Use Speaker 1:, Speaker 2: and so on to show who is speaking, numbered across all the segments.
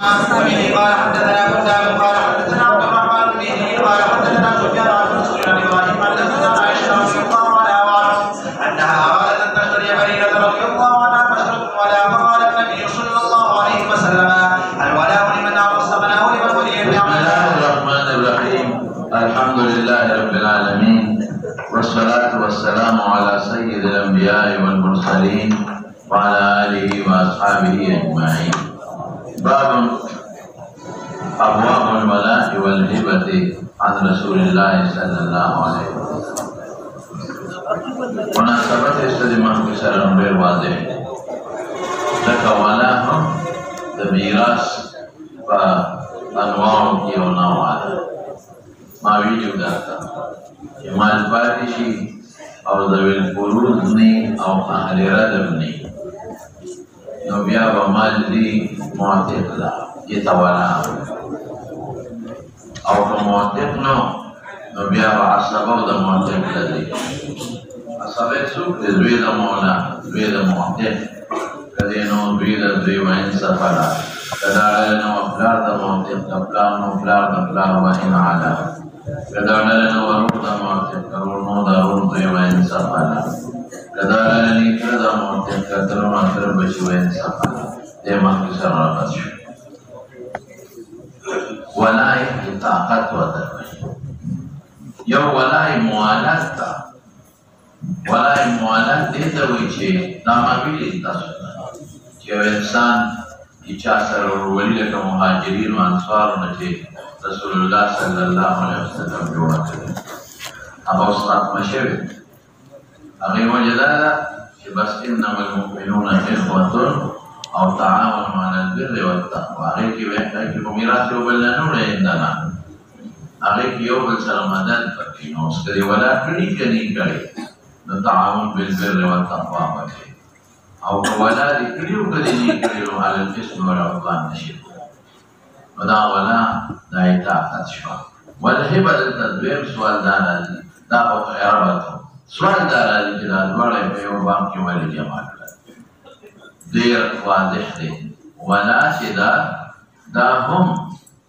Speaker 1: وبه قال حدثنا كتاب قال حدثنا عبد الرحمن بن مهدي قال حدثنا سفيان عن رسول ابراهيم حدثنا عائشه رضي الله عنها انها قالت ان تشتري بريده رضي الله عنها فاشترت ولا فقال النبي صلى الله عليه وسلم الولاء لمن اعطى ثمنه لمن ولي
Speaker 2: بسم الله الرحمن الرحيم. الحمد لله رب العالمين والصلاة والسلام على سيد الأنبياء والمرسلين وعلى آله وأصحابه أجمعين. باب ابواب الولاء والھبة عن رسول الله صلى الله عليه وسلم. مناسبت استدماغ کی سرم بیر واضح ہے لکا ولا ہم دمیراس و انواع کی اوناوالا ما ویڈیو داتا مال پاتشی او ذویل قروض نی او اہل ردم نی نو بیا با مال دی معتق دا یہ تولا او که معتق نو بیا با عصبه دا معتق لدی عصبه سوک دی دوی دا مولا دوی دا معتق کدینو دوی دا دوی و انصفلا کدارنو افلار دا معتق کپلانو افلار دا افلار و انعلا کدارنو ورور دا معتق کرونو دا رور دوی و انصفلا کدارنی کرده معتق کترون اکر بشی و انصفلا دی محکی سر رابط شو ولائی طاقت و درمانی یو ولائی موالات تا ولائی موالات دیتا ہوئی چھے نامابیلی تاسونا چھے انسان کی چاہ سر ولی لکا مہاجرین و انصار نچے رسول اللہ صلی اللہ علیہ وسلم جوڑا کرے اب اوسطات مشہر اگئی وجہ دادا کہ بس انما المؤمنون اخوة او تعاون على البر والتقوى اگئی کی وحکا ہے کہ میراث یو بل نو رہے اندانا اگئی کی یو بل سر مدد پکی نو اس کدی ولا کڑی کنی کڑی نو تعاون بالبر والتقوى پکی او ولا دی کڑیو کدی نی کڑیو على الاسم والعدوان نشید ودا ولا دا اطاعت شوا والھبة دلتا سوال دارا دی دا او خیاربتو سوال دارا دی کہ دا دوڑے پیو بام کی ولی جمع کرد دیر واضح دی ولا چی دا هم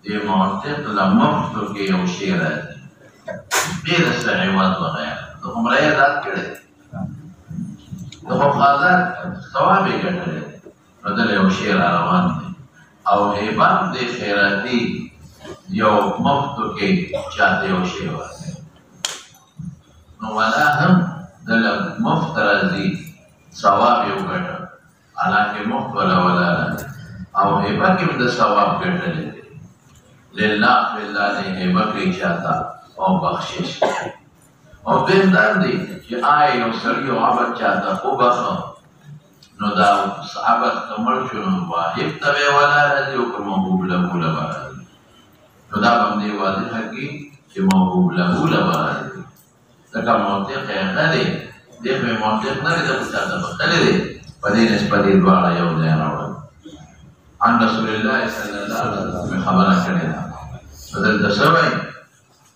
Speaker 2: دی معتق لمفتو کی یو شیر دی بیر سعیوات وغیر تو هم رای ذات کرده تو هم خازات ثوابی کرده ردل یو شیر روان دی او حباب دی خیراتی یو مفتو کی چاہتے یو شیر واضح نو ولا هم دل مفت رازی ثواب یو کرده حالانکہ مفت ولا لده او حبا کم دا ثواب کرده لده للہ فی اللہ نے حبا کی چاہتا او بخشش او دین دار دی کہ آئے او سری او عبد چاہتا او بخم نو دا عبد کمر شنو واحب تبے ولا رضی او کر محبوب لہو لبا رضی نو دا بمدی واضح کی کہ محبوب لہو لبا رضی تکا موتق خیخہ دی دیکھ میں موتق نرے دا کچھاتا بخلے دی فدین اس پدید والا یو دین روڑا عن رسول اللہ صلی اللہ علیہ وسلم خبرہ کرنے دا فدلتا سوئی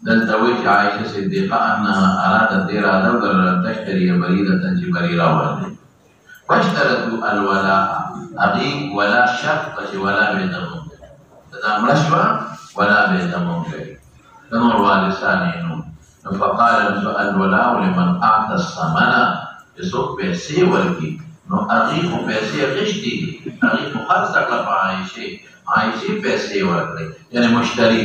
Speaker 2: دلتا ویچ عائشہ صدیقہ انہا ارادت دیر آدھو در تشتری بریدتا جی بریرہ وردی واشترتو الولاء اقیق ولا شرط پچی ولا بیدمون تدا مرشوہ ولا بیدمون گئی تنور والسانینون فقال الولاء لمن اعطى الثمن جسوک پیسے ورکی نو اغیق پیسے غشتی اغیق خرص اکلف عائشی پیسے ورکی یعنی مشتری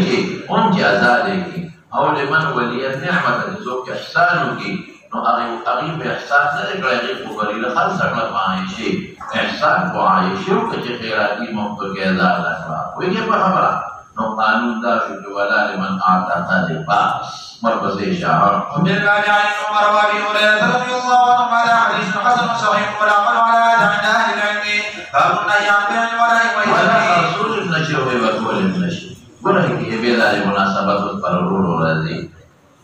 Speaker 2: کی ان کی ازادے کی او لمن ولیت نعمت جسوک احسانو کی نو اغیق احسان نرکل اغیق ولیل خرص اکلف عائشی احسان کو عائشی کچھ خیراتی مفتو کے ازاد لکھوا کوئی یہ پر خبرہ نو قانون دا شکر ولا لمن اعتق لباس مربس شعر
Speaker 1: وبالله عن عمر وابي هريره رضي الله عنهم على حديث حسن صحيح ولا عمل على عند اهل العلم باب ايام بين الولاء والحبة
Speaker 2: رسول النشي وهبة النشي ولا هي بهذه المناسبات پر رول راضي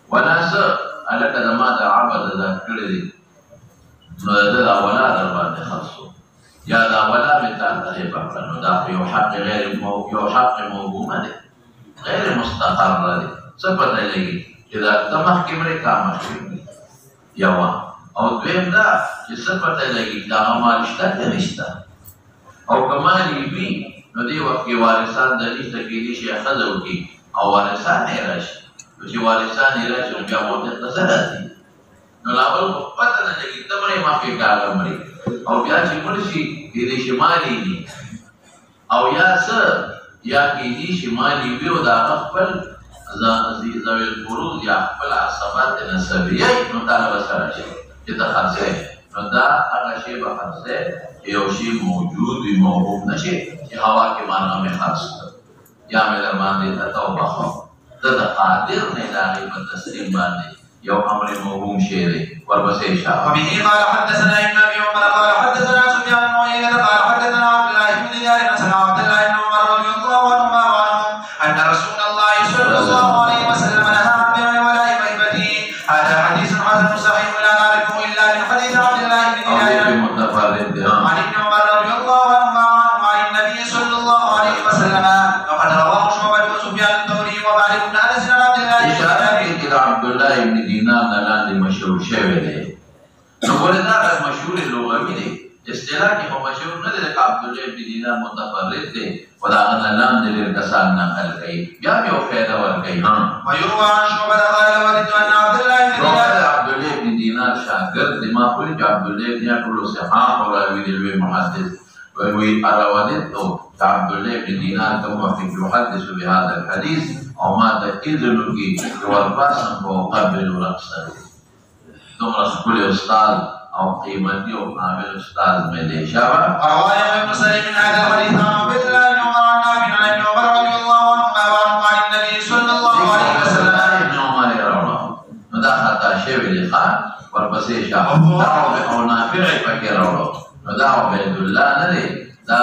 Speaker 2: ولا س على قدمات عبد ذا كردي ذا ولا دربات خاصه یا دا ولا بتاعت حبا کنو دا فیو حق غیر موهومه ده غیر مستقر ده سپتا لگی کہ دا تمخ کمرے کامخ کمرے یوا او دویم دا کہ سپتا لگی دا غمالشتا که نشتا او کمالی بی نو دی وقت کې وارثان د دې تکیدي شي خزو کی او وارثان یې راشي چې وارثان یې راشي بیا موږ ته څه راځي نو لاول پته نه لګي ته مړې ما کې کار مړې او بیا چې مرشي دې شمالي دي او یا څه یا کې دي شمالي وي او دا خپل ذوی الفروض یا خپل عصبات نسبیه نو طالب سره شي چې د خرڅه نو دا هغه شی به خرڅه یو شی موجود وي موهوم نشي چې هوا کې مانه مې خرڅ یا مې در باندې توبه خو دا قادر نه لاغي په تسلیم باندې یو امر موهوم شی دی ورپسې اشاره
Speaker 1: وبه قال حدثنا ابن ابي عمر قال حدثنا سفيان بن عيينة قال حدثنا عبد الله بن دينار عن عبد الله بن عمر رضي الله عنهما ان رسول الله صلى الله عليه وسلم نهى عن بيع الولاء وهبته هذا حديث حسن صحيح لا نعرفه الا من حديث عبد الله بن دينار عن ابن عمر رضي الله عنهما عن النبي صلى الله عليه وسلم وقد رواه شعبة وسفيان الثوري ومالك بن انس عن عبد الله بن دينار
Speaker 2: عبد الله بن دینار لاندې مشهور شوی دی نو ولدا مشهور لغوي دی اصطلاح کې هم مشهور نه دی لکه عبد الله بن دینار متفرد دی ودا لاندې لري کسان نقل کوي بیا یو فائدہ ورکوي ها
Speaker 1: ويروى عن شعبة قال وددت ان عبد الله بن دينار
Speaker 2: عبد الله بن دینار شاګرد دی ما پوری چې عبد الله بن ټول صحاح او راوی دی محدث وی اراودت عبد الله بن دینار کوم وخت يحدث بهذا الحديث او ما تكذل کی ورپاسن کو قبل رقصه تم رسول استاد او قیمتی او عامل استاد میں دے شابه
Speaker 1: رواه ابن سليم من هذا الحديث عن عبد الله بن عمر عن نافع عن ابن عمر رضي الله عنهما وعن النبي صلى الله عليه وسلم
Speaker 2: ابن عمر رواه مدا خطا شوی دی خان ورپسې شابه او نافع پکې رواه مدا عبد الله نه دی دا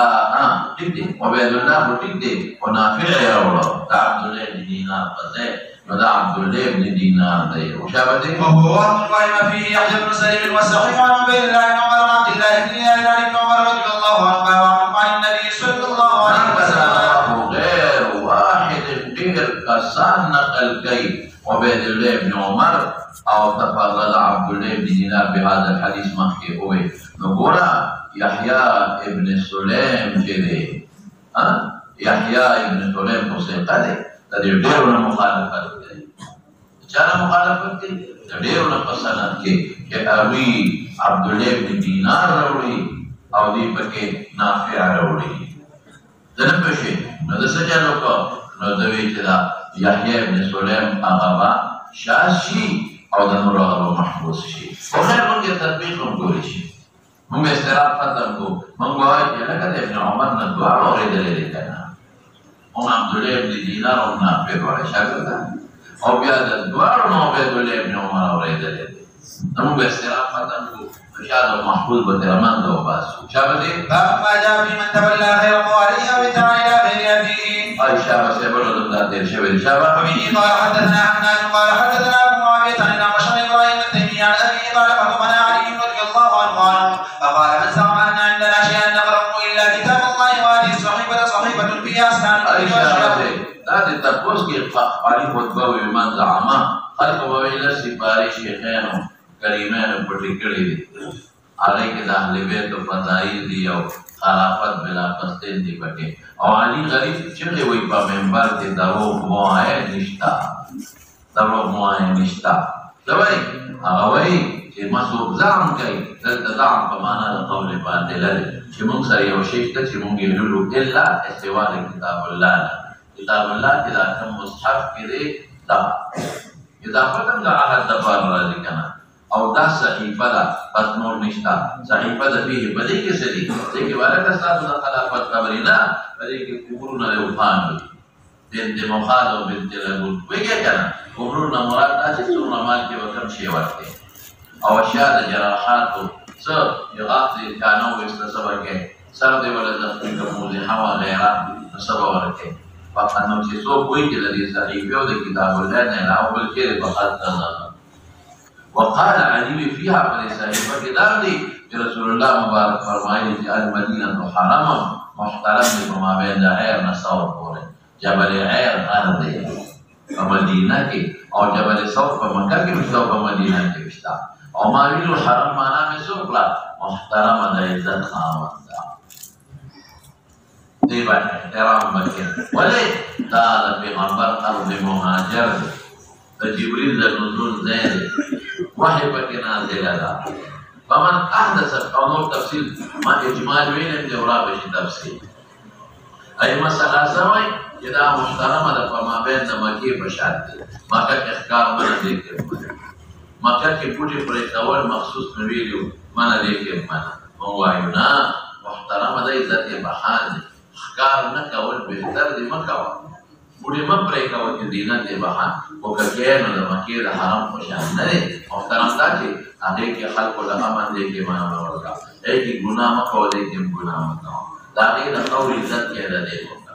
Speaker 2: ٹھیک دی عبد الله کو ٹھیک دی او نافع رواه دا عبد الله بن دینار پته مدا عبد الله بن دینار دی او شابه دی
Speaker 1: وهو قائم فيه يحيى بن سليم والصحيح عن عبد الله بن عمر عن عبد الله بن دينار عن ابن عمر رضي الله عنهما وعن النبي صلى الله عليه وسلم
Speaker 2: غير واحد غير كسان نقل كي عبد الله بن عمر او تفرد عبد الله بن دينار بهذا الحديث مخي هو نقول يحيى ابن سليم جدي يحيى ابن سليم مصيقه دي تدي ډېرونه مخالفت کوي چا مخالفت کوي ډېرونه پسند کوي چې ابي عبد الله بن دینار راوړي او دې پکې نافع راوړي ځنه پښې نو د سجانو کو نو د وی چې دا يحيى ابن سليم هغه شاشي او د نور هغه محفوظ شي خو خیر موږ تطبیق هم کولی شي موږ استراحت ختم کو موږ وایو چې لکه ابن عمر نه دعا اورېدلې کنه او عبد الله بن دینار او نافع ولا شاګرد او بیا د دوار نو عبد الله بن عمر اورېدلې موږ استراحت ختم کو شاید محفوظ به رحمان دو باسو شابه
Speaker 1: باب ما جاء في من تولى غير مواليه وادعى الى غير ابيه
Speaker 2: عائشہ سے بولو دا دیر شبه شابه
Speaker 1: وبه قال حدثنا حنان قال حدثنا ابو معاويه عن نعمانيہ ابراهيم التيمي عن ابي قال حكمنا علي رضي الله عنه فقال من زعم ان عندنا شيئا نقرأه الا كتاب الله وهذه الصحيفه صحيفه فيها اسناد
Speaker 2: دا د تپوس کې خپلې خطبه وي من زعما خلق وویل سپارې شیخانو کریمانو پټې کړې دي هغه کې د اهل بیت او فضایل دي او خلافت بلا قصدین دي پکې او علي غریب چې وي په منبر کې درو موای نشتا درو موای نشتا دوی هغه وایي چې مسوب زعم کوي دلته زعم په معنا د قول باندې لري چې موږ سره یو شی ته چې موږ یې لولو الا استوال کتاب الله کتاب الله کې دا کوم مصحف کې دی دا اضافه د عهد د بار راځي کنه او دا صحیفه ده پس نور نشتا صحیفه ده فيه بدې کې سړي چې ورته تاسو د خلافت خبرې نه بدې کې قبرونه له وفان بنت مخاض او بنت لبول وګیا کنه قبرونه مراد تاسو څومره مال کې وکم شي ورته او اشیاء د جراحات څو یغاث کانو استسبه کې سر دی ولا د کومه هوا غیره سبب ورته فقط نو چې څو کوئی کې د دې صحیفه او د کتاب الله نه علاوه بل کې فقط وقال علي فيها من صحيفه كتاب دي رسول الله مبارك فرمائے کہ المدینہ حرم محترم بما بین عیر نصور پورے جبل عیر ارض ہے مدینہ کی اور جبل ثور پر مکہ کی مستوى مدینہ کی رشتہ اور ماویل الحرم معنی میں سوکلا محترم عزت خامد دی باندې احترام وکړي. ولې دا د پیغمبر ارض مهاجر د جبريل د نزول ځای دی، وحی پکې نازله ده. فمن احدث او نور تفصیل ما اجمال ویلم دی ورا بشي تفصیل. ائمه ثلاثه وایي چې دا محترمه ده په مابین د مکې په شان دی. مکه کې ښکار منع دی کړی، مکه کې پوټې پرې کول مخصوص مې ویلي منع دی کړی. موږ وایو نه، محترمه ده، عزت یې بحال دی. ښکار نه کول بهتر دی، مه کوه. پوټې مه پرې کوه چې زینت یې بحال. خو که کې نو د مکې د حرم په شان نه دی. محترم دا چې هغې کې خلکو له امن دی کې منع مه ورکوه، هغې کې ګناه مه کوه، دې کې هم ګناه مه کوه. د هغې د قول عزت یې د دې وکړه.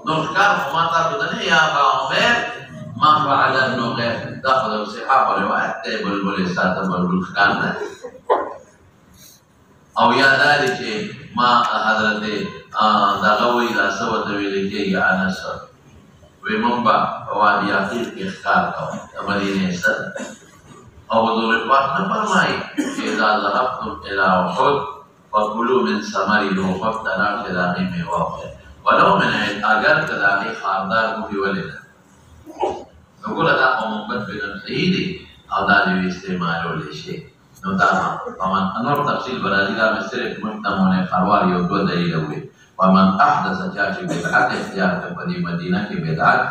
Speaker 2: نو ښکار خو ما تاسو ته نه یا ابا عمیر ما فعل النغیر، دا خو د صحابه روایت دی. بلبل ساته بلبل ښکار نه دی. او یا دا دی چې ما حضرت دغه وایي دا څه ورته ویلی کېږي انس وایي موږ به په وادي عقیق کې ښکار کوو د مدینې سره. او حضور پاک نه فرمایي چې اذا ذهبتم الى احد فکلوا من ثمره، احد ته لاړ چې د هغې میوه وخورئ ولو من عند، اگر که د هغې خاردار بوټي ولې نه. نو ګوره دا خو محمد بن صحیح دی او دا دې استعمالولی شي. نو دا نور تفصیل به راځي. دا مې صرف محتمونه خروار یو دوه دلیله وویل. ومن احدث چا چې بدعت اختیار کړه په دې مدینه کې بدعت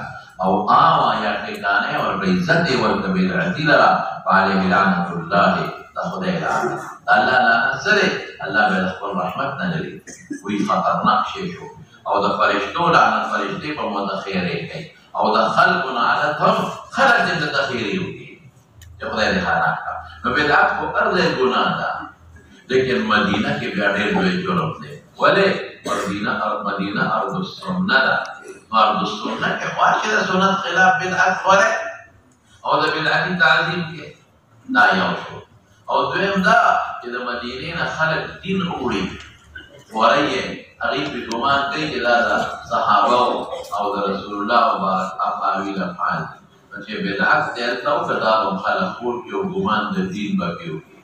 Speaker 2: او آوا یا ټکانې ورکړه، عزت یې ورکړه بدعتي لره، فعلیه لعنة الله، د خدای لعنت. الله لعنت څه دی؟ الله به د خپل رحمت نه لري. وایي خطرناک شی شو. او د فرشتو لعنت، فرشتې په متخیرې کوي. او د خلکو لعنت هم خلک دې ته تخیرې وکړي چې خدای دې هلاک کړه. نو بدعت خو هر ځای ګناه ده، لیکن مدینه کې بیا ډېر لوی جرم دی. ولې؟ مدینه ارض السنه ده. نو ارض السنه کې خواهد چې د سنت خلاف بدعت خوره او د بدعتي تعظیم کې دا یو شو. او دویم دا چې د مدینې نه خلک دین وړي، وایي یې هغې پې ګمان کوي چې دا د صحابه او د رسول الله مبارک اقاویل افعال دي. نو چې بدعت دی هلته وکړه دا به خلک خور کړي او ګمان د دین به پې وکړي،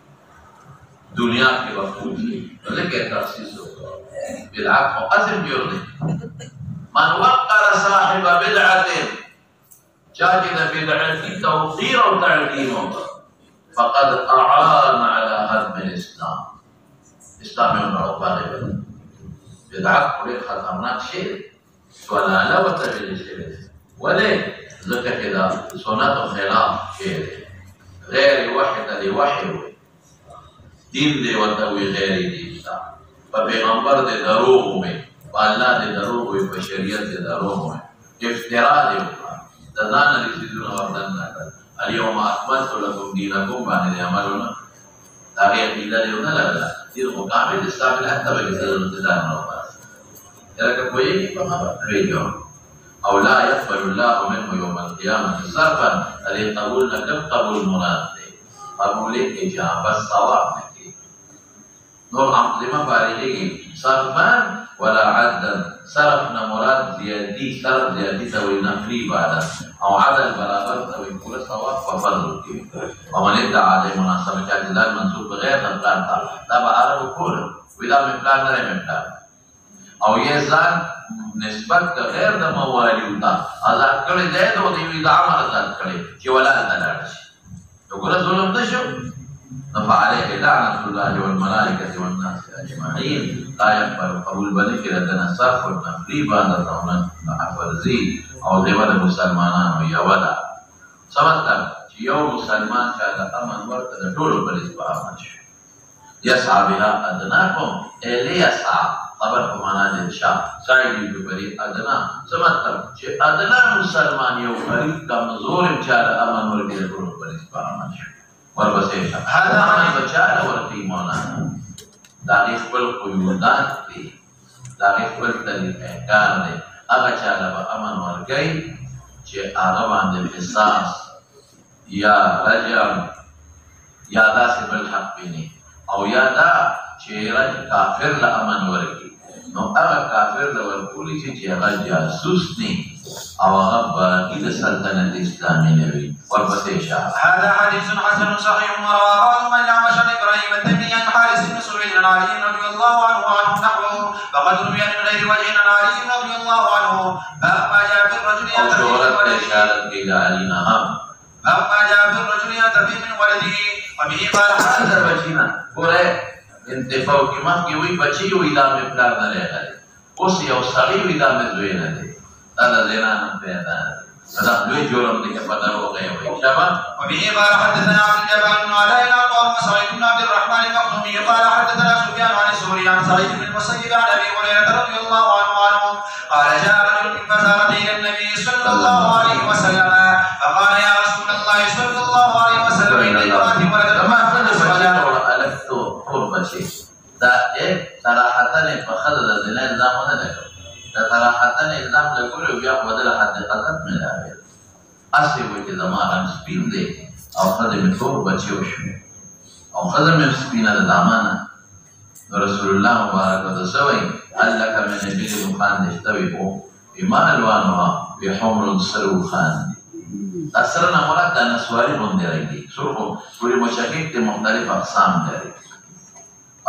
Speaker 2: دنیا کې به خور کړي. نو ځکه یې تخصیص وکړه. بدعت خو قسم جوړ دی. من وقر صاحب بدعت، چا چې د بدعتي توقیر او تعظیم وکړه فقد اعان على هدم الاسلام، اسلام یې ونړو باغې بدل. بدعت خو ډېر خطرناک شی دی، ضلاله ورته ویل شوی دی. ولې؟ ځکه چې دا سنتو خلاف شی دی. غیر وحي ته دې وحي وایي، دین دې ورته وایي غیر دین ته. په پیغمبر دې دروغ وایي، په الله دې دروغ وایي، په شریعت دې دروغ وایي، افترا دې وکړه، د ځان نه رسېدونه ورته نه کړل. اليوم اکملت لکم دینکم باندې دې عملونه د هغې عقیده دې ونه لرله. دین خو کامل اسلام الحق ته به کېدل انتظار نه وباسي. لکه پوهېږي په خبره پرېږدم. او لا يقبل الله منه يوم القيامة صرفا، دې قبول نه کم قبول مراد دی، قبول یې اجابت ثواب نه کوي. نور عقلمه فارغېږي صرفا ولا عدلا. صرف نه مراد زیاتي، صرف زیاتي ته وایي نفلي عبادت، او عدل برابر ته وایي پوره ثواب په فرض کې. ومن ادعا علیه مناسبه، چا چې ځان منسوب بغیر د پلان ته، دا به عربو کوله وایي دا مې پلان نه دی مې پلان. او یې ځان نسبت که غیر د موالیو ته آزاد کړی دی، نو د یوې د عمل آزاد کړی چې ولال ته لاړ شي. نو ګوره ظلم نه شو. نو فعلیه لعنة الله والملائکة والناس اجمعین. لا یقبل قبول به نه کړي د دنه صرف نفلي عبادت او نه فرضي. او دیوه د مسلمانانو یوه ده. څه مطلب؟ چې یو مسلمان چا د امن ورکړه د ټولو په نسبت به امن شي. یسعى بها ادناکم لیسعى، خبر په معنا د انشاء سعی دی په پرې ادنا. څه مطلب؟ چې ادنا مسلمان یو غریب کمزور چا د امن ورکړي د ټولو په نسبت امن شي. ورپسې هذا امن به چا له ورکړي؟ مولانا د هغې خپل قیودات دي، د هغې خپل طریقه کار دی. هغه چا له به امن ورکوي چې هغه باندې قصاص یا رجم یا داسې بل حق ویني، او یا دا چې کافر له امن ورکړي. نو هغه کافر له ورکولي چې هغه جاسوس نه او هغه باقي د سلطنت اسلامي نه وي. ورپسې شه
Speaker 1: هذا حديث حسن صحيح ورواه بعض من لم يشن ابراهيم التيمي عن حارث بن سويد عن علي رضي الله عنه نحوه فقد روي من غير وجه عن علي رضي الله عنه باب ما جاء في الرجل
Speaker 2: اور شہرت نے اشارت کی علی نہم
Speaker 1: باب ما جاء في الرجل يتبي من ولده وبه قال
Speaker 2: حضر بچینا بولے انتفاع کی مخ کی ہوئی بچی ہوئی دا میں پلار نہ لے گئے اس یو سڑی ہوئی دا میں زوئے نہ دے دادا زینان پیدا هذا لوی جرم دي كبدر وغيره شباب
Speaker 1: وبه قال حدثنا عبد الجبار بن علاء قال سعيد بن عبد الرحمن المخزومي قال حدثنا سفيان عن الزهري عن سعيد بن المسيب عن ابي هريره رضي الله عنه قال جاء رجل من فزارة الى النبي صلى الله عليه وسلم فقال يا رسول الله صلى الله عليه وسلم ان امرأتي ولدت
Speaker 2: لما فزر ولا الفت قرب شيء دا صراحه فخذ الزنا زمان لك صراحتاً اقدام لکولی و بیا بدل حقیقتت میں لاغیر اصلی ہوئی کہ زمان سپین دے او خدم طور بچے وشوی او خدم سپین دا دامانا رسول اللہ مبارک و دسوئی اللہ کا میں نبی مخان دشتوی ہو اما الوانوها بحمر سرو خان دی اثرنا مراد دا نسواری بندے رہی سرخو پوری مشاکک تے مختلف اقسام داری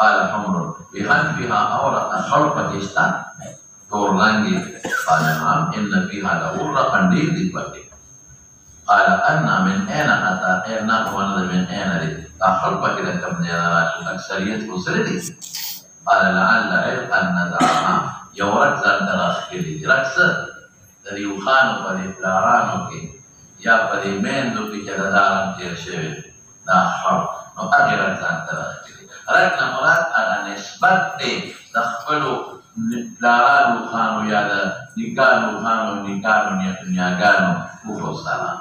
Speaker 2: قال حمر بحن فیها اورا خلق دشتان طور رنگی قال نعم ان فيها لغرة قنديل دي بكي قال أنا من أين أتا أين وانا من أين دي أخر بكي لك ابن يدرات الأكثرية وسردي قال لعل عرقا نزعها يورك ذات رخيلي ركس تري يخانو فدي فلارانو كي يا فدي ميندو كي جددارن تير شوي دا حر نو أغيرك ذات رخيلي ركنا مراد أنا نسبت دي تخفلو لارانو خانو یا دا نکانو خانو نکانو نیاگانو کفر سلام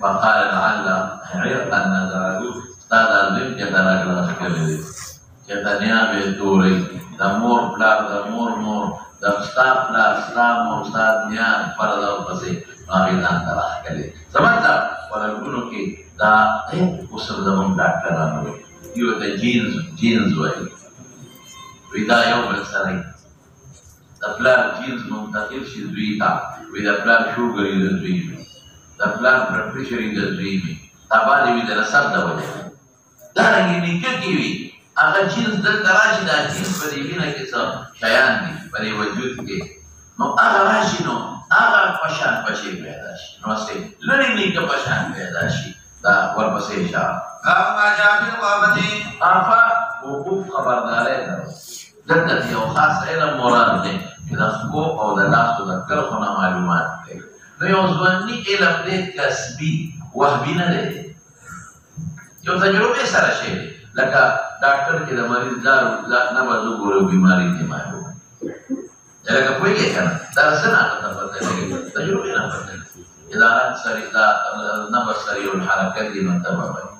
Speaker 2: فقال لعل عرقا نزعلو استاد علم که درک رخکلی دی که دا نیابه دوری دا مور پلار دا مور دا استاد پلار اسلام مور استاد نیاب پرداو پسی ناغیدان ترخکلی سمجھتا ولکنو که دا اسر دمون ڈاکٹرانو دیو دا جینز وی ویدا یو بل سرائی دا پلار جینز منتقل شی زوی تا وی دا پلار شوگری دا زوی می دا پلار پرپریشری دا زوی می تابالی وی دا نصب دا وجه دا رنگی نیکر کی وی آقا جینز دل تراشی دا جینز پدی بینا کسا شایان دی پدی وجود کے نو آقا راشی نو آقا پشان پشی پیدا شی نو اسے لڑی نیکر پشان پیدا شی دا ورپسی شاہ
Speaker 1: ما جاء في الغابة
Speaker 2: آفا وقوف خبردارے دا دلتا یو خاص علم مراد دے دا خبو او دا لاستو دا کرخونا معلومات دے نو یو زوانی علم دے کسبی وحبی ندے یو تجربے سرشے لکا ڈاکٹر کی دا مریض نبازو گورو بیماری دی معلوم لکا کوئی گئے کنا دا سنا پتا پتا لگے تجربے نا پتا لگے ادارات سری دا نبز سری الحرکت دی منتبہ بھائی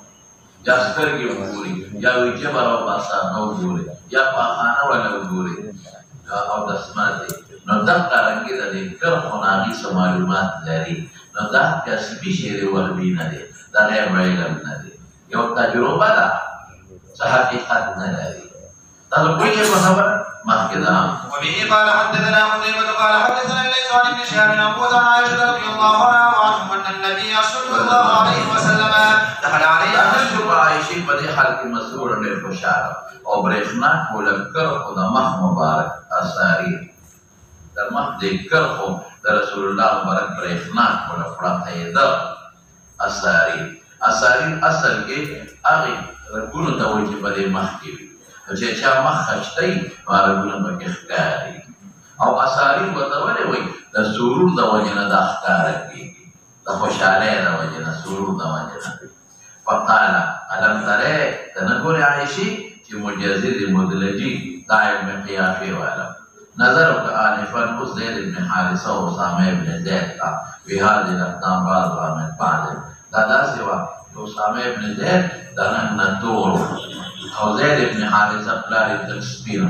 Speaker 2: یا سترگی وګوري یا وی جبر او باسا نو وګوري یا پاخانه ولا وګوري او د سماعت نو دا څنګه د دې کر خناغي سم معلومات لري نو دا کسبي شی وربي نه دي دا غیر علم نه دي یو تجربه ده حقیقت نه لري دا کوئی خبر ما كده
Speaker 1: وبه قال حدثنا قتيبة قال حدثنا ليس عن ابن شهاب عن عائشة رضي الله عنها أن النبي صلى الله عليه وسلم دخل عليها
Speaker 2: تشرب عائشة بدي حلق مسرور للبشارة او بريخنا ولكر خد مخ مبارك أسارير در مخ دي كرخو در رسول الله مبارك بريخنا ولفرات هيدا أسارير أصل کے اغي رکونو توجه بدي مخ کی چې چا مخ خشتای مارګونه پکې ښکاري او اثاري وتولې وي د سرور د وجنه د ښکار کیږي د خوشاله د وجنه سرور د وجنه فقال الم ترى تنقول عائشة چې مجازي مدلجي دائم من قيافه والا نظرك آنفا زيد بن حارثة وأسامة بن زيد في هذه الأقدام بعضها من بعض لا سوى أسامة بن زيد دنا نتور او زید بن حارثه پلار تکسبیر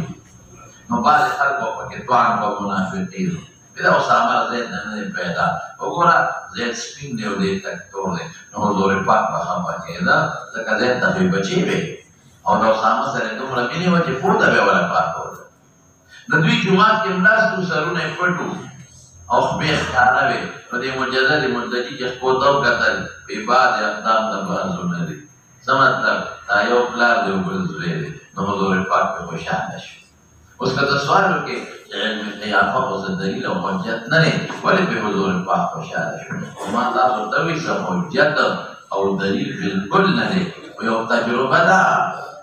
Speaker 2: نو بعد خلق وکتوان و منافقین بدا اسامه زید نه پیدا وګورا زید سپین دی او دې تکتور دی نو حضور پاک په خبره کېدا ځکه زید ته بچی وي او نو اسامه سره دومره مینه و چې پورته به ولا پاک و نو دوی جمعات کې ملاستو سرونه پټو او به ښکاروي په دې مجازه دې مدتی چې خو داو کتل په بعد اقدام د بازو نه دي سمطلب دا یو پلار دی او بل زوی دی نو حضور پاک په خوشحاله شو اس کا سوال ہو کہ علم قیافہ کو دلیل او حجت نه لري ولې په حضور پاک خوشاله شو ما تاسو ته وی سم حجت او دلیل بالکل نه لري یو تجربه ده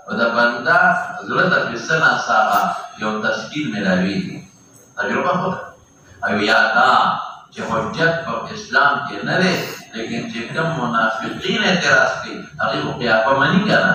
Speaker 2: او دا بنده زړه ته پسنا صاحب یو تسکین ملاوي تجربه خو او یادا چې حجت په اسلام کې نه لري لیکن چې کوم منافقین اعتراض کوي هغه قیافه مانی کنه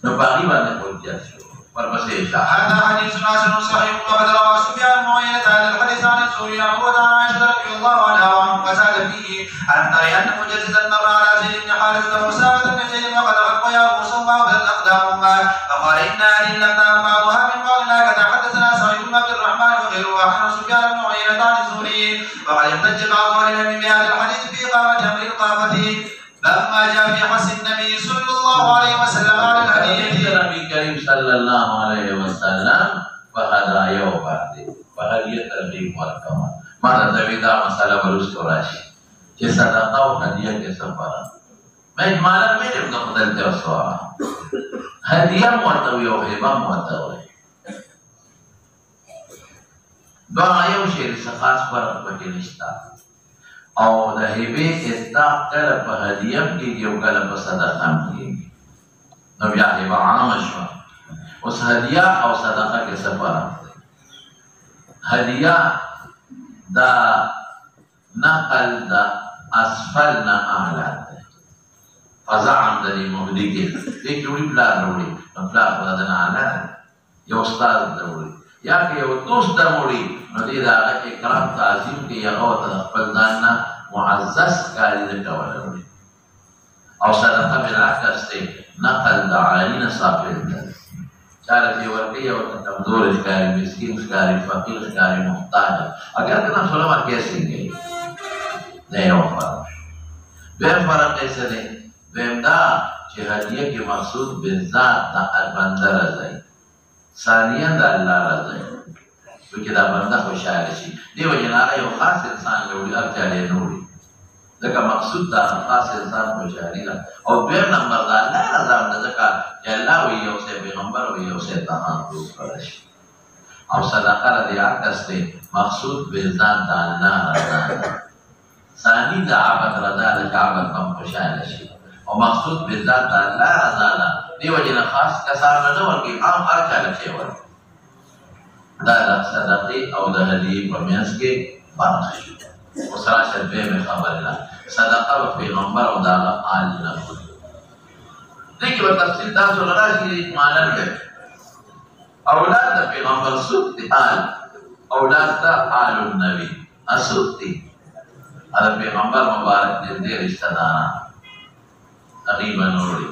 Speaker 2: نو باقي باندې حجت شو
Speaker 1: هذا حديث حسن صحيح وقد روى سفيان بن عيينة هذا الحديث عن الزهري عن عائشة رضي الله عنها وعنه وزاد فيه ألم تر أن مجددا مر على زيد بن حارثة وأسامة بن زيد وقد غطيا رؤوسهما وبدت أقدامهما فقال إن هذه الأقدام بعضها من بعض هكذا حدثنا سعيد بن عبد الرحمن وغيره عن سفيان بن عيينة عن الزهري وقد احتج بعض أهل العلم بهذا الحديث في إقامة أمر الإقامة لما جاء في حث النبي صلى الله عليه وسلم على الهدية
Speaker 2: النبي كريم صلى الله عليه وسلم فهدايا وبعد فهدية ترغيب والكمال ماذا تبدا مسألة برست راشي چې صدقه او هدیه کې سفر مې اجمالا مې دې په خپل ته وسواره هدیه موتوي او هبه موتوي دا یو شی څه خاص فرق پکې نشته او د هبه اطلاق کله په هدیه کې یو کله په صدقه کې نو بیا هبه عام شو اوس هدیه او صدقه کې څه فرق دی هدیه دا نقل دا اسفل نه اعلی دی فزعم د دې مبدي کې دې جوړي پلان وروړي نو پلان په دغه اعلی یو استاد وروړي یا که یو دوست وروړي نو دې دا اکرام تعظیم کې یو ته خپل ځان نه معزز کاری د کول او صدقه بالعکس دی نقل د عالی نه صافل دی چاره چې ورته یو کمزور ښکاري مسکین ښکاري فقیر ښکاري محتاج اگر کنه سلام کیسې نه یو فرق دویم فرق یې څه دی دویم دا چې هدیه کې مقصود بالذات د بنده رضایي ثانیا د الله رضایي چې دا بنده خوشاله شي دی وجناره یو خاص انسان جوړي او چاله نوري ځکه مقصود دا خاص انسان خوشالي ده او دویم نمبر دا الله رضا ده ځکه چې الله وي او سه پیغمبر وي او سه تهان راشي او صدقه د عکس دی مقصود بالذات د الله رضا ثانی د عبادت رضا د عبادت هم خوشاله شي او مقصود بالذات د الله رضا ده دی وجنه خاص کسان نه ورکی عام هر چا شي ورکی دا د صدقې او د هدیې په میانځ کې فرق شي اوس راشه دویمه خبره ده صدقه په پیغمبر او د هغه آل نه دې کې په تفصیل تاسو راځي معنا دی اولاد د پیغمبر څوک دي آل اولاد د آل النبی اسوک دي د پیغمبر مبارک دې رشتہ داران تقریبا نوري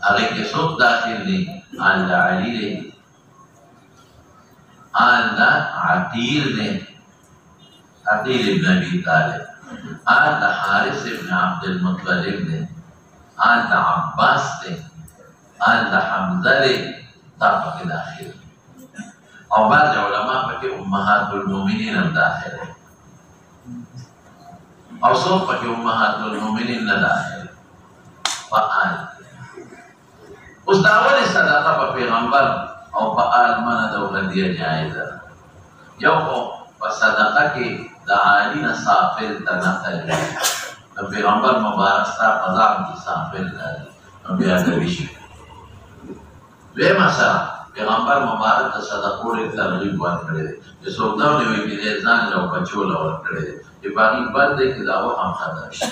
Speaker 2: هغه کې څوک داخل دي آل د علی دی آل دا عقیل دے عقیل ابن ابی طالب آل دا حارث ابن عبد المطلب دے آل دا عباس دے آل دا حمزہ دے تاپا کے داخل او بعض علماء پاکے امہات المومنین ہم داخل ہے او صوف پاکے امہات المومنین نہ داخل فآل اس داول صدقہ پا پیغمبر او په آل منه د هدیه جایزه یو په صدقه کې د عالی نه صافل ته نقل د پیغمبر مبارک ستا په ځان کې صافل دی نو بیا د ویشي دویمه سره پیغمبر مبارک ته صدقو ډېر ترغیب ورکړی دی چې څوک دا ونه وایي چې دې ځان له بچو له ورکړی دی چې باقي بد دی چې دا هم ختم شي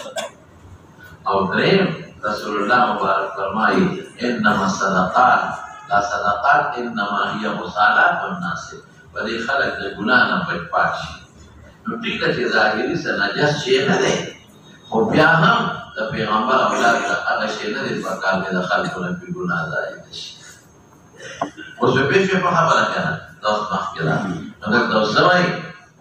Speaker 2: او دریم رسول الله مبارک فرمایي انما الصدقات دا صدقات انما هي مصالحات الناس بلې خلک د ګناه نه بچ پات شي نو ټیک ده چې ظاهري څه نجس شی نه دی خو بیا هم د پیغمبر اولاد هغه شی نه دی په کار کې د خلکو نه په ګناه ځای شي اوس په پیښه په خبره کنه دا مخکې ده نو دا اوسوي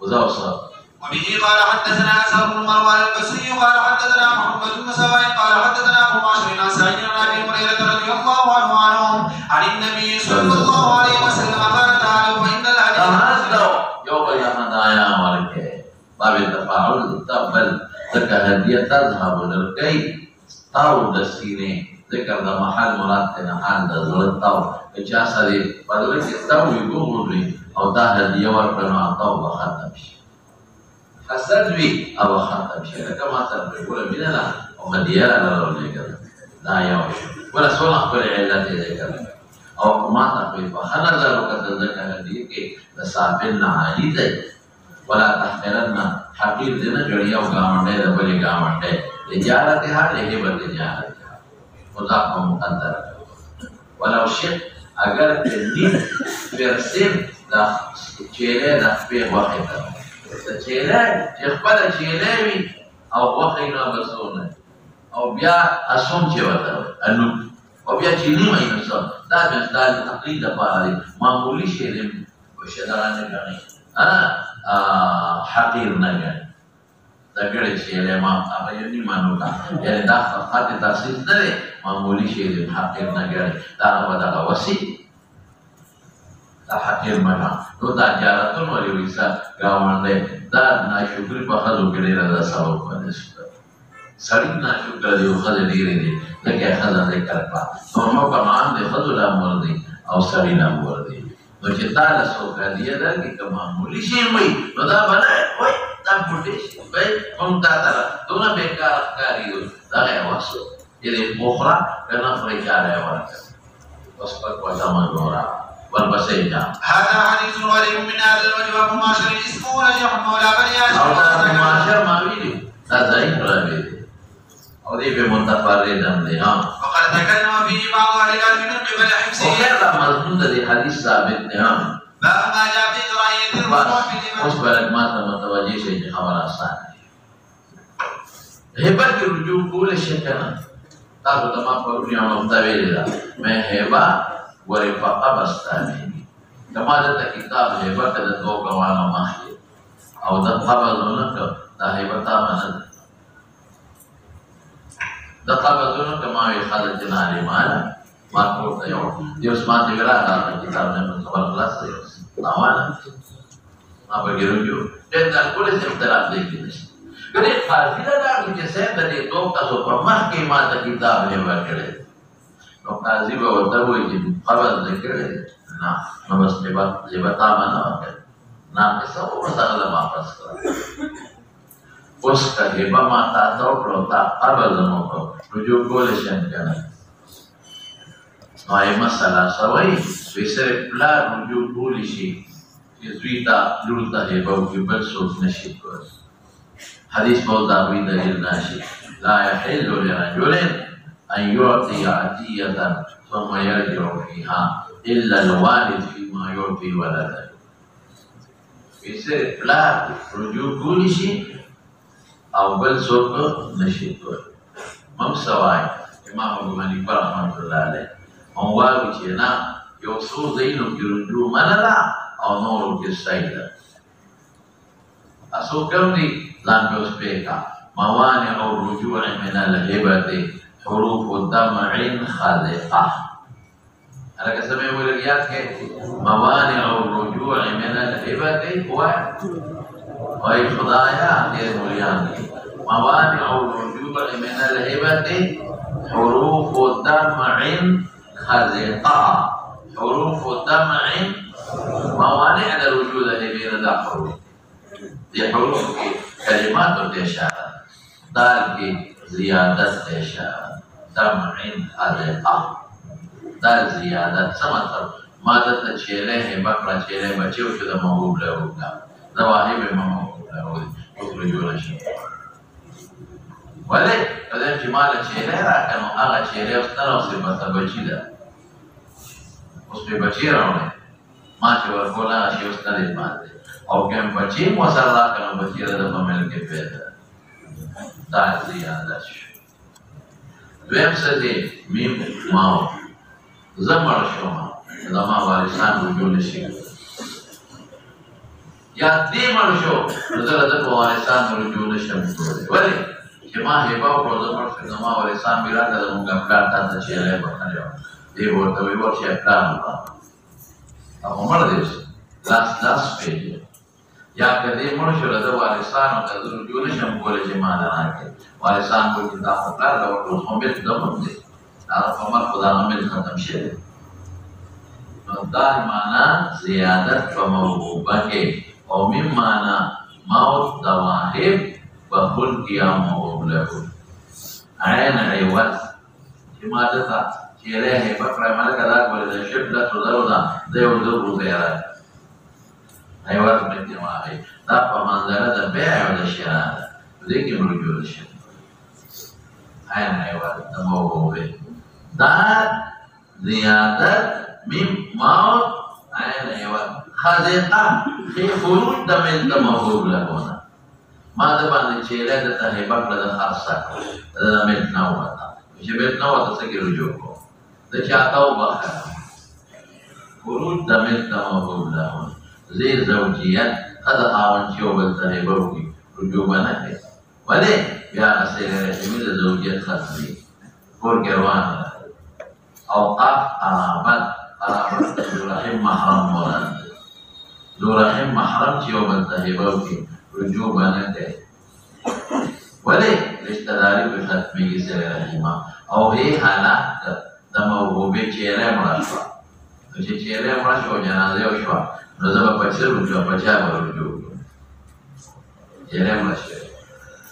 Speaker 2: وزاوسه
Speaker 1: وبه قال حدثنا أسهر بن مروان البصري قال حدثنا محمد بن سواء قال حدثنا أبو معشر عن سعيد بن أبي هريرة رضي الله عنه عن النبي صلى الله عليه وسلم قال تعالى وإن الهدي
Speaker 2: يوم يهدايا وركه باب التفاعل تقبل تك هدية تذهب للكي او دسينه ذکر دا محل مراد تینا حال دا ظلطاو چا سری بدل کی تاوی گوگوی او دا هدیه ورکنو اتاو بختم شي حسد وی او ختم شي لکه ما سره بقول مینه او هدیه را لګل دا یو ولا سونه خپل علت ذکر او ما ته په هغه ځلو کې ذکر هدیه کې د صاحب نه علی دی ولا تحقرن حقیر دې نه جوړي او گاونډه د بلې گاونډه تجارت هر له به تجارت مضاف مقدر ولو شئ اگر دین پرسیم دا چیلے دا په وخت دا چیلے چې خپل چیلے وي او وخت نه بسونه او بیا اسوم چې وته انو او بیا چې نیمه یې نو دا د تقلید لپاره معمولی شی دی او شدارانه غني حقیر نه غني دا ګړې چیلے ما هغه یې نیمه نو دا یعنی دا خاطر تاسیس نه دی معمولی شی دی حقیر نه غني دا دا وسی دا حقیر منا نو دا جارتون ولی ویسا گاونده دا ناشکری پا خضو کلی را دا سبب کنشتا سڑی ناشکر دیو خضو دیری دی لکه خضو ذکر پا نو کمان دی خضو لامور دی او سڑی لامور دی نو چه تا لسوکا دیا در کی کمامولی شیم وی نو دا بنای وی دا پوٹیش وی کم تا ترا دونا بیکار افکاری دو دا غیر واسو یہ دی مخرا کنا فریچار ہے ورکا اس پر کو زمان دورا والبسيجة
Speaker 1: هذا حديث غريب من هذا الوجه ومعاشر الاسم ورجح مولا بني
Speaker 2: أو ده معاشر ما بيدي ده ضعيف ولا بيدي أو دي بمتفردم دي
Speaker 1: وقد تكلم فيه بعض أهل العلم من قبل حفظه
Speaker 2: وغير مضمون ده حديث ثابت دي
Speaker 1: باب ما جاء في قراءة الرسول في الإمام
Speaker 2: مصبرك ما متوجه شيء خبر آسان هبة کی رجوع کول شي کنه تاسو ته ما په دنیا نو دا ویل دا مې هبه ورفقه بستاني کما د کتاب هبه کده تو غوانه ماخي او د قبضونه دا هبه تا منه د قبضونه کما وی خالد جنالي مال ما کوته یو د عثمان دی ورا دا کتاب نه خبر خلاص دی نوانه ما په ګرځو د کله څه طرف دی کېږي کله فاضله دا چې څه د دې دوه تاسو په مخ کې ما د کتاب هبه کړې نو قاضي به ورته وایي چې قبض ذکر نه نو بس لبتا معنا وکړه نه څه او مسله واپس کړه اوس ته به ما تاسو پرو تا قبض نو رجوع کول شي کنه نو یې مسله سوي وسره پلا رجوع کول شي چې دوی تا لور ته به او بل څوک نشي کولای حدیث موضوع وی دلیل ناشي لا يحل لرجل أن يعطي عطية ثم يرجع فيها إلا الوالد فيما يعطي ولده. بيصير لا رجوع كل شيء أو بل سوق نشيطه. مم سواي إمام أبو حنيفة رحمة الله عليه. هو وجهنا يوصل زينو كرجوع منلا أو نور كسيدا. أسوكم دي لان بيوسبيكا موانع الرجوع من الهبة حروف الدمع خاذقة. أنا كسمع ولقيات موانع الرجوع من الهبة وهي خدايا غير مليان. موانع الرجوع من الهبة حروف الدمع خاذقة. حروف الدمع موانع الرجوع الهبة ده حروف. دي حروف كلمات الإشارة. دال کی زیادت اشاره دمع خاذقة دا زیادت څه مطلب ما دته چیرې هبه کړه چیرې بچو چې د محبوب له وکړه دا واهب محبوب له وکړه جوړ شي ولې کله چې مال چیرې راکنو هغه چیرې واستنو سي په بچی ده اوس په بچی راوړې ما چې ورکولا شي واستنې باندې او کوم بچی مو سره راکنو بچی ده په مل کې پیدا دا زیادت شو دویم سدی میم ماو زمر شما زما وارثان رجوع نشي یا دې مړ شو زه د وارثان رجوع نشم کولای ولی چې ما هبه او زمر شو زما وارثان میرا د موږ پلان ته چې له بخنه دی ورته وی ورشه پلان او مړ دې لاس پیږي یا کدی مړ شو د وارثانو د رجوع نشم کولای چې ما نه راکې وارثان کو چې دا خپل دا ټول هم به دمو دي عمر خدا عمل ختم شده دا معنی زیادت په موهوبه کې او من معنی موت د واهب په خلق یا موهوب له عین عوض چې ما دته چیرې هیبه کړی ملکه دا کولی د شدت زرو ده د یو زرو زیارت عوض مې واهب دا په منظره د بیع او د شراء ده په دې کې رجوع شي عین عوض د موهوبه دا زیادت من موت عین عوض خزقه خی خروج د من د موهوب لهونه ما د باندې چیرې د هیبه کړه د خاصه د من نه وته چې من نه وته څه کې رجوع کو د چاته وبخه خروج د من د موهوب لهونه زی زوجیت قد خاون چې وبل ته هیبه وکړي رجوع نه کوي ولې بیا اسره رحمي د زوجیت خاصه کور کې روان اوقاف قرابت ذو رحم محرم مراد ذو رحم محرم چې یو بل ته هیبه وکړي رجوع به نه کوي ولې رشته داري په ختمېږي سره رحیمه او هی حالات د موهوبې چیرې مړه شوه نو چې چیرې مړه شوه جنازه یې وشوه نو زه به په څه رجوع په چا به رجوع وکړم چیرې مړه شوې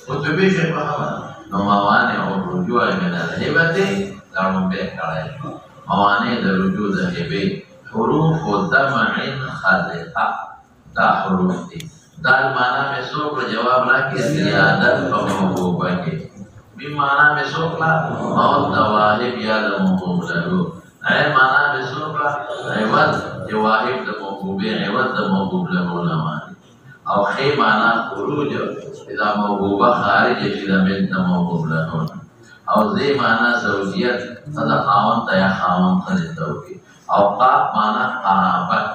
Speaker 2: اوس به بېخي په خبره نو موانع او رجوع من الهبة دا لومبی کړی شو موانع د رجوع د هبې حروف و دمع خلقه دا حروف دي دا معنی میں څوک جواب راکړي زیادت په موهوبه کې بی معنی میں څوک موت د واهب یا د موهوب لرو ای معنی میں څوک عوض د واهب د موهوبې عوض د موهوب لرو نه معنی او خی معنی خروج اذا موهوبه خارج شي د من د موهوب لرو او زی معنی زوجیت صدا خاون ته یا خاون ته توکي او قاف معنی قرابت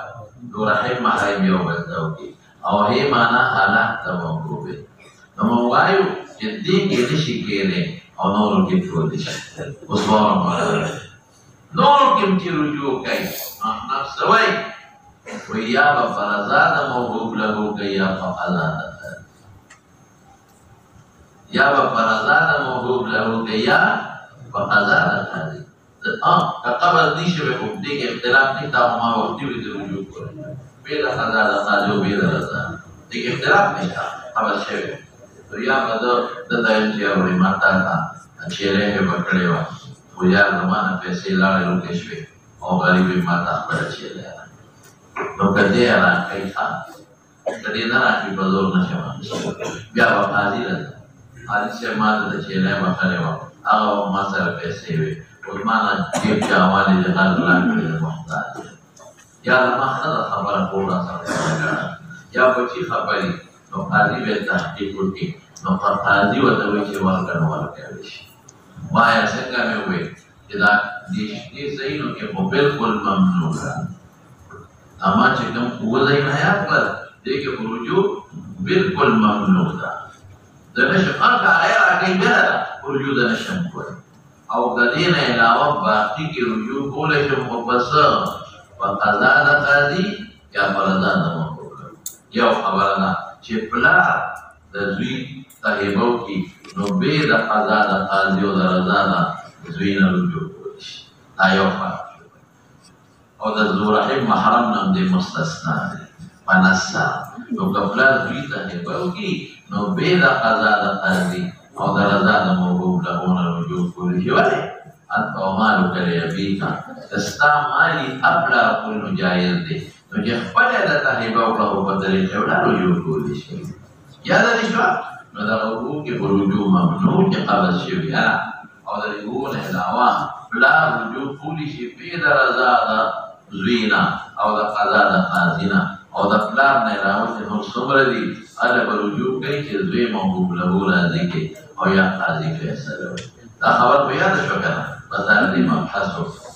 Speaker 2: دو رحم محرم یو بل توکي او هی معنی حالات د موهوبه نو موایو چې دې کې نشي کېږي او نور کې ټول شي اوس وره نور کې چې رجوع کوي نفس وای ویا په فرزاد موهوب له کوي یا په آزاد یا په فرزاد موهوب له کوي یا په آزاد کوي قبل دې شوی په دې کې اختلاف نه تا ما وختي وي د رجوع کوي بلا آزاد قاضي بلا آزاد دې اختلاف نشته قبل شوی یا بده د دایل چې اوري ماته تا چیرې په پکړې و خو یا زمانه پیسې لاړې لوکې شوې او غریبې ماته خپل چیرې نو کدی را کوي ښا کدی نه راځي په زور نشم بیا په قاضي راځي قاضي چې ماته د چیرې مخاله و هغه ما سره پیسې وي او ما نه چې چاوالې د غل لاندې محتاج یا ما خبره کوله سره یا په چی خبرې نو قاضي به تحقیق وکړي نو قاضي ورته وایي چې ورکړه ورکړي شي وایا څنګه مې وایي چې دا دې صحیح نو کې په بالکل ممنوع ده اما چې کوم وځي نه یا پر دې کې رجوع بالکل ممنوع ده د نشم هغه غیر کوي بیا رجوع ده نشم کوي او د دې نه علاوه باقي کې رجوع کولای شم خو بس په قضا د قاضي یا فرضا د یو خبره ده چې پلار د زوی صاحبو کې نو به د قضا د قاضي او د رضا د زوی نه رجوع کولی شي دا یو فرق او د ذو رحم محرم نم د مستثنا دی پنسا نو که پلار زوی صاحبو کې نو به د قضا د قاضي او د رضا د موهوب لهونه رجوع کولی شي ولې انت ومالک لابیک استا مالی ابلا کل جایز دی نو چې خپل د تهیبه او په طریقې ولا رجوع کولی شي یاد دې شو نو دا رجوع کې رجوع ممنوع چې قبل شي او د رجوع نه علاوه بلا رجوع کولی شي په د رضا د زوینا او د قضا د قاضینا او د پلار نه علاوه چې نو څومره دي اله رجوع کوي چې زوی موهوب له راځي کې او یا قاضي فیصله دا خبر په یاد شو کنه مثلا دې مبحث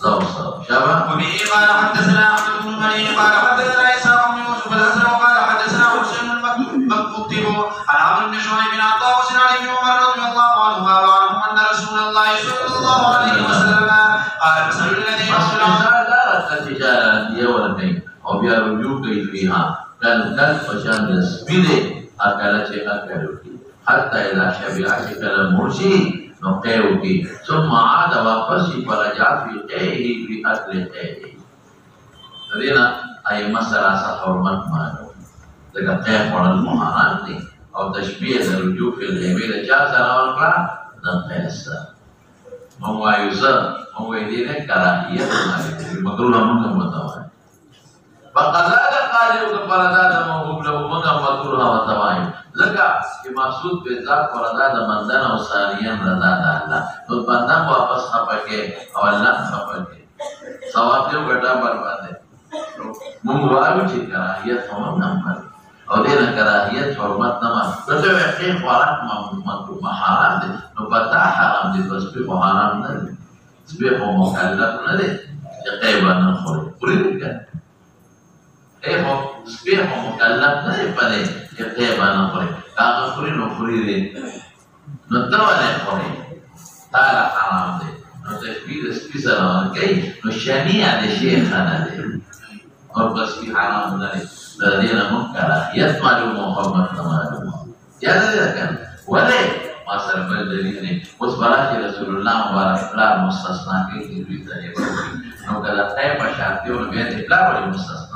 Speaker 2: زوصه شباب
Speaker 1: وبه قال حدثنا احمد بن مني قال حدثنا اسحاق بن يوسف الازرق قال حدثنا حسين المكتوب عن عمرو بن شعيب بن طاووس عن ابن عمر رضي الله عنهما وعنهم ان رسول الله صلى الله عليه وسلم قال مثل الذي يصل
Speaker 2: تجارت يومين او بیا رجوع کوي فيها کل پشان سپیده اکل چې اکل حتى اذا شبع شکل مرشي نقيو کی ثم عاد واپس فرجع في قيه في أكل قيه دینا ای مسئلہ سا حرمت مانو لکه قيه قرآن محرم دی او تشبیه در رجوع فی الغیبی دا چا سر ورکلا دا قيه سر موایو سر موایو دینے کراہیت مکروه منگم بتوائی فقضا دا قادر کا فردا دا موقوب لہو منگم مکروه بتوائی لکه کہ مقصود به ذات فردا دا مندن و ثانیان رضا دا اللہ تو بندن واپس خپکے او اللہ خپکے ثواب دیو گٹا برباد ہے منگوارو چی کراہیت حرمت نمبر او دینا کراہیت حرمت نمبر تو یقین خوراک محرام دے نو پتا حرام دے تو سبیخ و حرام نہ دے سبیخ و مکلف نہ دے چی قیبا نخوری پوری دے کر سبیخ و مکلف نہ دے پدے چی قیبا نخوری کاغا خوری نو خوری دے نو تولے خوری تالا حرام دے نو تشبیر سبی سلام کئی نو شنیع دے شیخانہ دے اور بس کی حرام نہ دے لدينا منكرا يطمع محمد معلوم يا ذلك ولا ما سر بالدليل وصبرات رسول الله مبارك لا مستثنى في ذلك نو کلا تے پشاتیوں میں لا ولی مستثنى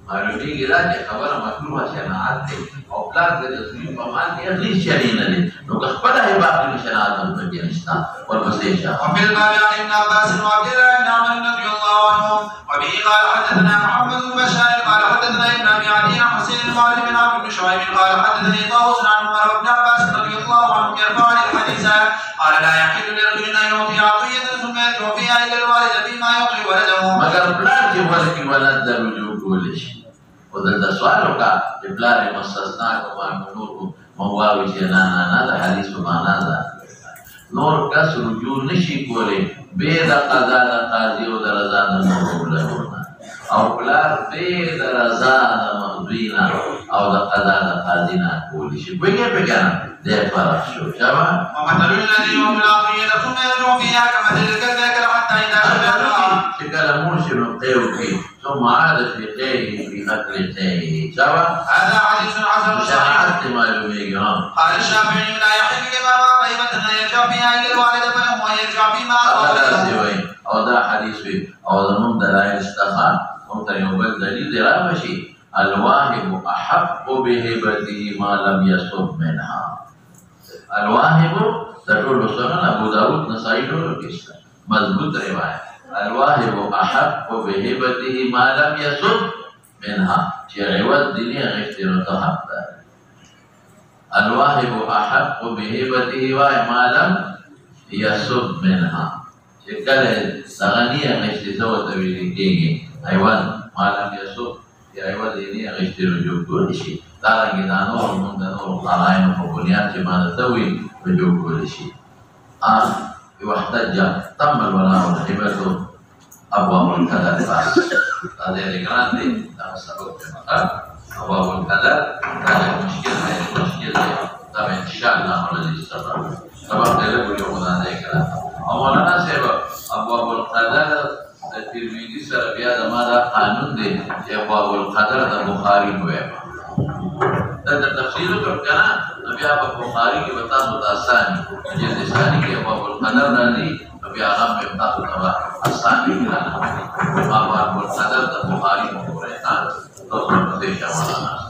Speaker 2: معلومی گرا کہ خبر مکروہ شناعت ہے او پلاک دے رسول فرمان کہ اگلی شری نہ دے نو خبر ہے باقی شناعت میں بیانستا اور مسیشا
Speaker 1: وفي الباب عن ابن عباس وعبد الله بن عمرو رضي الله عنهم وبه قال حدثنا محمد بن بشار قال حدثنا ابن ابي عدي عن حسين قال بن عمرو بن شعيب قال حدثني طاووس عن عمر بن عباس رضي الله عنهم يرفع الحديث قال لا يحل لرجل ان يعطي عطيه ثم يدعو فيها الى الوالد فيما يعطي ولده
Speaker 2: مگر بلاد کی ولد ولد درجو کولش وذا سوالو کا بلاد مستثنا کو نور مواوی جنا نا دا حدیث معنا دا نور کس رجوع نشی کولے بے دا قضا دا قاضی و دا رضا دا مقبول ہونا او بلاد بے دا رضا دا مقبولینا او دا قضا دا قاضی نا کولی شی بگے بگانا دے فرق شو شبا
Speaker 1: ومثل الذي يوم العطية ثم يرجع فيها كمثل الكلب يأكل حتى إذا شبع
Speaker 2: شكل مرشد قيوكي ثم عاد في قيه في أكل قيه شبا
Speaker 1: هذا حديث حسن
Speaker 2: شرعت معلومي
Speaker 1: قال الشافعي لا يحل لما غيبة أن يرجع فيها إلى الوالد فله أن يرجع فيما
Speaker 2: او دا حدیث وی او دا من دلائل استخان هم تنیوبل دلیل درامشی الواهب احق بهبته ما لم يصب منها الواهب تقول سنن ابو داود نسائی دولو کسا مضبوط روایت الواهب احق بهبته ما لم يصب منها چی عوض دلی غشتر تحق دار الواهب احق بهبته ما لم يصب منها شکل سغنی غشتی سو تویلی کیگی عوض ما لم يصب یا عوض دلی غشتر رجوع کولشی دارنگی دانور مندنور قرائن و بنیاد چی مانتوی رجوع کولشی واحتج تم الولاء والھبة ابواب القدر باس تازه لگران دی دام سبب جمعہ ابواب القدر تازه مشکل ہے تب انشاءاللہ علیہ السلام سبب دلے بلی خدا دے کرا مولانا صاحب ابواب القدر ترمذی سر بیا دمادا قانون دے ابواب القدر دا بخاری ہوئے دا تفسیر کرنا ابھی آپ بخاری کے بتا متاسانی جلد ثانی کے ابواب القدر نالی ابھی آرام میں بتا ہوتا آسانی کرانا ابواب القدر دا بخاری ہو رہے تھا تو سب سے شاملانا